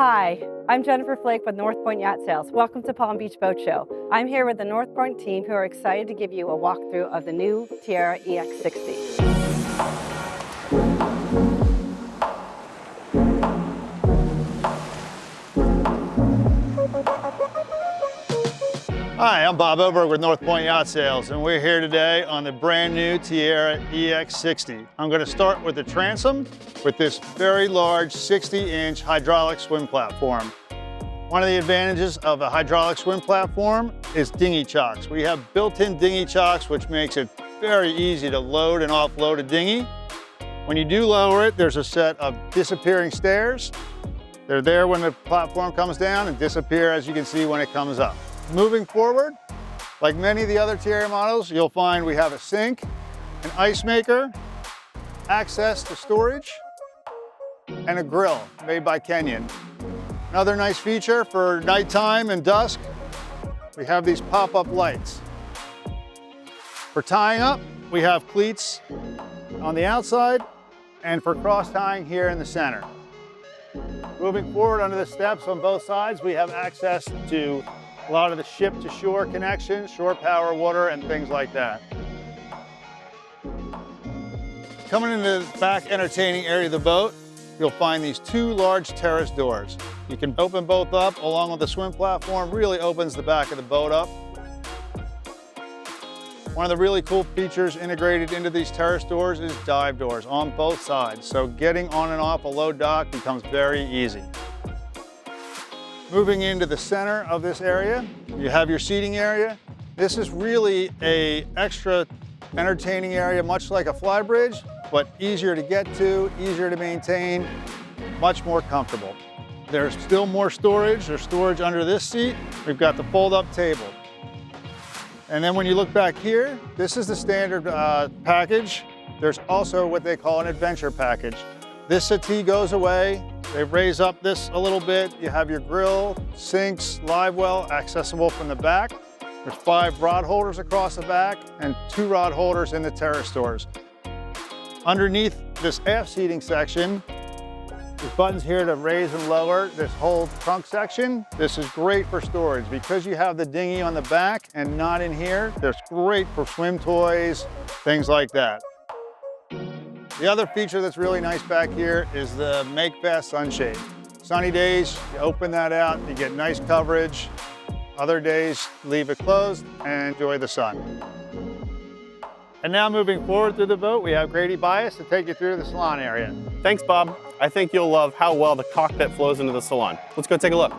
Hi, I'm Jennifer Flake with North Point Yacht Sales. Welcome to Palm Beach Boat Show. I'm here with the North Point team who are excited to give you a walkthrough of the new Tiara EX60. Hi, I'm Bob Oberg with North Point Yacht Sales, and we're here today on the brand new Tiara EX60. I'm going to start with the transom with this very large 60-inch hydraulic swim platform. One of the advantages of a hydraulic swim platform is dinghy chocks. We have built-in dinghy chocks, which makes it very easy to load and offload a dinghy. When you do lower it, there's a set of disappearing stairs. They're there when the platform comes down and disappear, as you can see, when it comes up. Moving forward, like many of the other Tiara models, you'll find we have a sink, an ice maker, access to storage, and a grill made by Kenyon. Another nice feature for nighttime and dusk, we have these pop-up lights. For tying up, we have cleats on the outside and for cross-tying here in the center. Moving forward under the steps on both sides, we have access to a lot of the ship-to-shore connections, shore power, water, and things like that. Coming into the back entertaining area of the boat, you'll find these two large terrace doors. You can open both up along with the swim platform, really opens the back of the boat up. One of the really cool features integrated into these terrace doors is dive doors on both sides, so getting on and off a low dock becomes very easy. Moving into the center of this area, you have your seating area. This is really an extra entertaining area, much like a flybridge, but easier to get to, easier to maintain, much more comfortable. There's still more storage. There's storage under this seat. We've got the fold-up table. And then when you look back here, this is the standard package. There's also what they call an adventure package. This settee goes away. They raise up this a little bit. You have your grill, sinks, live well, accessible from the back. There's 5 rod holders across the back and 2 rod holders in the terrace doors. Underneath this aft seating section, there's buttons here to raise and lower this whole trunk section. This is great for storage. Because you have the dinghy on the back and not in here, there's great for swim toys, things like that. The other feature that's really nice back here is the make fast sunshade. Sunny days, you open that out, you get nice coverage. Other days, leave it closed and enjoy the sun. And now moving forward through the boat, we have Grady Bias to take you through the salon area. Thanks, Bob. I think you'll love how well the cockpit flows into the salon. Let's go take a look.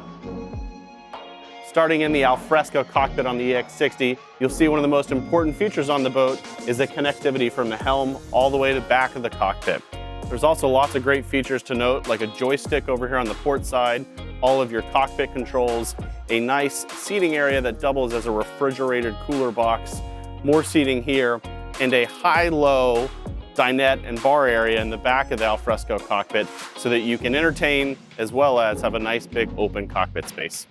Starting in the alfresco cockpit on the EX60, you'll see one of the most important features on the boat is the connectivity from the helm all the way to the back of the cockpit. There's also lots of great features to note, like a joystick over here on the port side, all of your cockpit controls, a nice seating area that doubles as a refrigerated cooler box, more seating here, and a high-low dinette and bar area in the back of the alfresco cockpit so that you can entertain as well as have a nice big open cockpit space.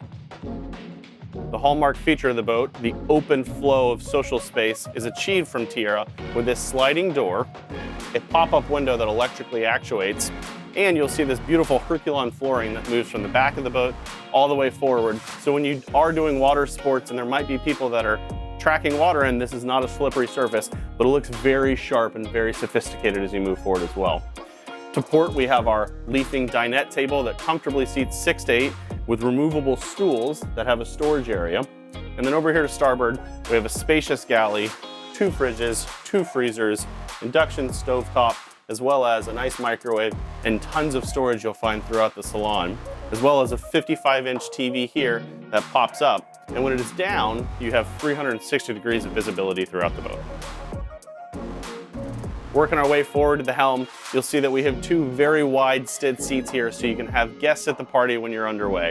The hallmark feature of the boat, the open flow of social space, is achieved from Tiara with this sliding door, a pop-up window that electrically actuates, and you'll see this beautiful Herculon flooring that moves from the back of the boat all the way forward. So when you are doing water sports and there might be people that are tracking water in, this is not a slippery surface, but it looks very sharp and very sophisticated as you move forward as well. To port, we have our leafing dinette table that comfortably seats 6 to 8 with removable stools that have a storage area. And then over here to starboard, we have a spacious galley, 2 fridges, 2 freezers, induction stovetop, as well as a nice microwave and tons of storage you'll find throughout the salon, as well as a 55-inch TV here that pops up. And when it is down, you have 360 degrees of visibility throughout the boat. Working our way forward to the helm, you'll see that we have 2 very wide stid seats here so you can have guests at the party when you're underway.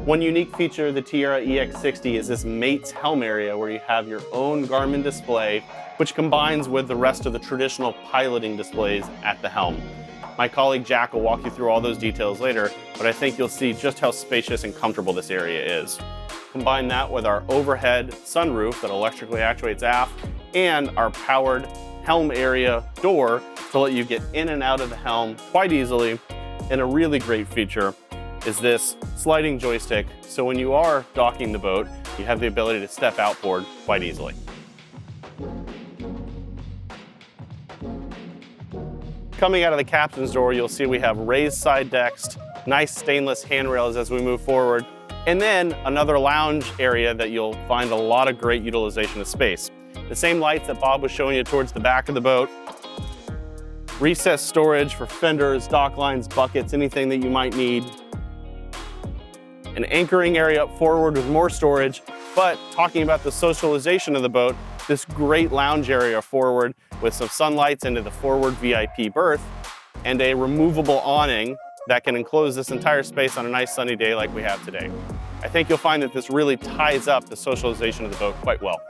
One unique feature of the Tiara EX60 is this mate's helm area where you have your own Garmin display, which combines with the rest of the traditional piloting displays at the helm. My colleague Jack will walk you through all those details later, but I think you'll see just how spacious and comfortable this area is. Combine that with our overhead sunroof that electrically actuates aft and our powered helm area door to let you get in and out of the helm quite easily. And a really great feature is this sliding joystick. So when you are docking the boat, you have the ability to step outboard quite easily. Coming out of the captain's door, you'll see we have raised side decks, nice stainless handrails as we move forward, and then another lounge area that you'll find a lot of great utilization of space. The same lights that Bob was showing you towards the back of the boat. Recessed storage for fenders, dock lines, buckets, anything that you might need. An anchoring area up forward with more storage, but talking about the socialization of the boat, this great lounge area forward with some sunlights into the forward VIP berth and a removable awning that can enclose this entire space on a nice sunny day like we have today. I think you'll find that this really ties up the socialization of the boat quite well.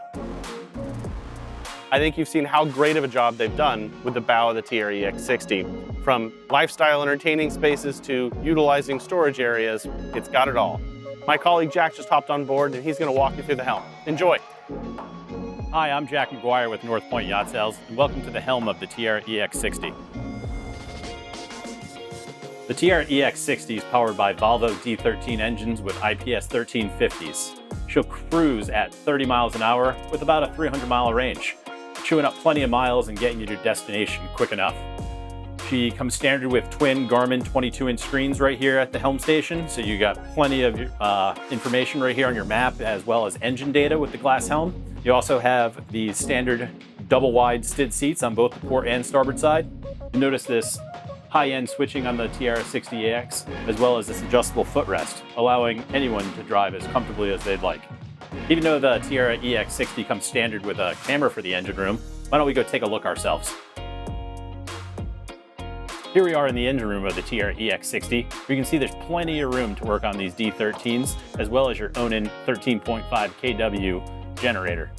I think you've seen how great of a job they've done with the bow of the Tiara EX60. From lifestyle entertaining spaces to utilizing storage areas, it's got it all. My colleague Jack just hopped on board and he's gonna walk you through the helm. Enjoy. Hi, I'm Jack McGuire with North Point Yacht Sales, and welcome to the helm of the Tiara EX60. The Tiara EX60 is powered by Volvo D13 engines with IPS 1350s. She'll cruise at 30 miles an hour with about a 300-mile range, chewing up plenty of miles and getting you to your destination quick enough. She comes standard with twin Garmin 22-inch screens right here at the helm station, so you got plenty of information right here on your map, as well as engine data with the glass helm. You also have the standard double-wide stid seats on both the port and starboard side. You notice this high-end switching on the Tiara 60 AX, as well as this adjustable footrest, allowing anyone to drive as comfortably as they'd like. Even though the Tiara EX60 comes standard with a camera for the engine room, why don't we go take a look ourselves? Here we are in the engine room of the Tiara EX60. You can see there's plenty of room to work on these D13s, as well as your Onan 13.5 kW generator.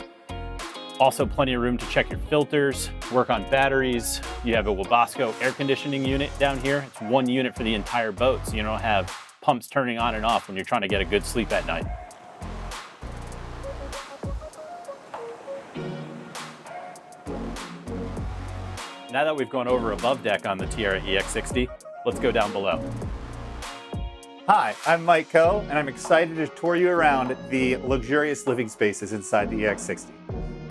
Also plenty of room to check your filters, work on batteries. You have a Wabasco air conditioning unit down here. It's one unit for the entire boat, so you don't have pumps turning on and off when you're trying to get a good sleep at night. Now that we've gone over above deck on the Tiara EX60, let's go down below. Hi, I'm Mike Coe, and I'm excited to tour you around the luxurious living spaces inside the EX60.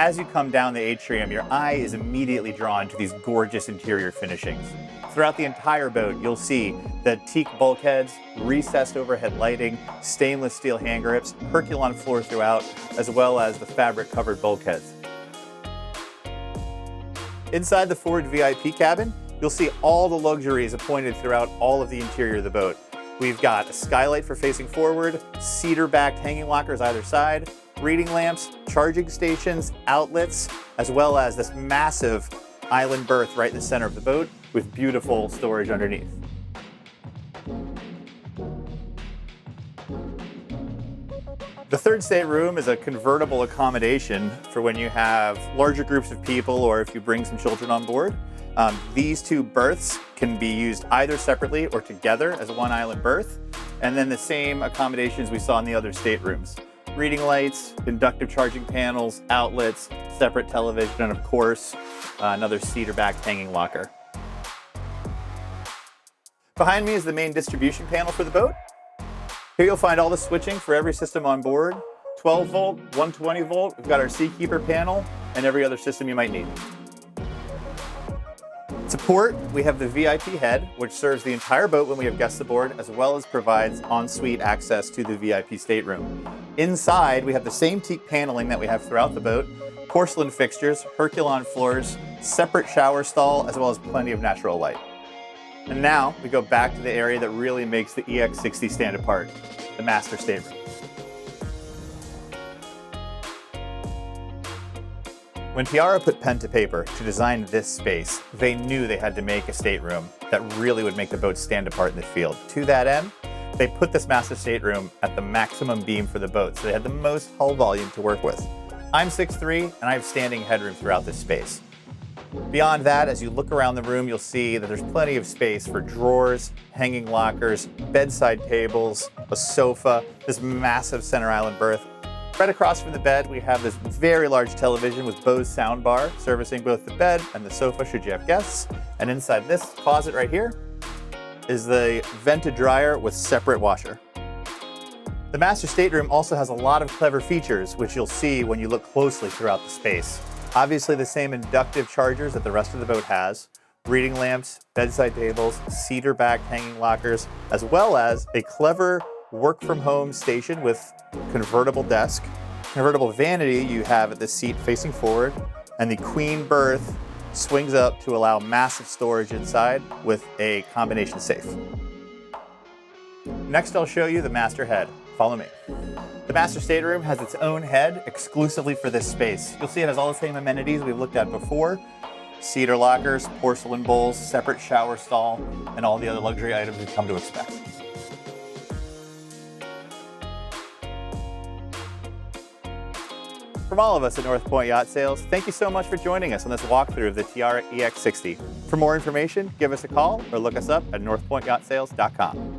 As you come down the atrium, your eye is immediately drawn to these gorgeous interior finishings. Throughout the entire boat, you'll see the teak bulkheads, recessed overhead lighting, stainless steel hand grips, Herculon floor throughout, as well as the fabric-covered bulkheads. Inside the forward VIP cabin, you'll see all the luxuries appointed throughout all of the interior of the boat. We've got a skylight for facing forward, cedar-backed hanging lockers either side, reading lamps, charging stations, outlets, as well as this massive island berth right in the center of the boat with beautiful storage underneath. The third stateroom is a convertible accommodation for when you have larger groups of people or if you bring some children on board. These two berths can be used either separately or together as one island berth. And then the same accommodations we saw in the other staterooms. Reading lights, inductive charging panels, outlets, separate television, and of course, another cedar-backed hanging locker. Behind me is the main distribution panel for the boat. Here you'll find all the switching for every system on board. 12 volt, 120 volt, we've got our Seakeeper panel, and every other system you might need. To port, we have the VIP head, which serves the entire boat when we have guests aboard, as well as provides en-suite access to the VIP stateroom. Inside, we have the same teak paneling that we have throughout the boat, porcelain fixtures, Herculon floors, separate shower stall, as well as plenty of natural light. And now we go back to the area that really makes the EX60 stand apart, the master stateroom. When Tiara put pen to paper to design this space, they knew they had to make a stateroom that really would make the boat stand apart in the field. To that end, they put this master stateroom at the maximum beam for the boat, so they had the most hull volume to work with. I'm 6'3", and I have standing headroom throughout this space. Beyond that, as you look around the room, you'll see that there's plenty of space for drawers, hanging lockers, bedside tables, a sofa, this massive center island berth. Right across from the bed, we have this very large television with Bose soundbar servicing both the bed and the sofa should you have guests. And inside this closet right here, is the vented dryer with separate washer. The master stateroom also has a lot of clever features, which you'll see when you look closely throughout the space. Obviously the same inductive chargers that the rest of the boat has, reading lamps, bedside tables, cedar back hanging lockers, as well as a clever work from home station with convertible desk, convertible vanity you have at the seat facing forward, and the queen berth swings up to allow massive storage inside with a combination safe. Next, I'll show you the master head. Follow me. The master stateroom has its own head exclusively for this space. You'll see it has all the same amenities we've looked at before. Cedar lockers, porcelain bowls, separate shower stall, and all the other luxury items you've come to expect. From all of us at North Point Yacht Sales, thank you so much for joining us on this walkthrough of the Tiara EX60. For more information, give us a call or look us up at northpointyachtsales.com.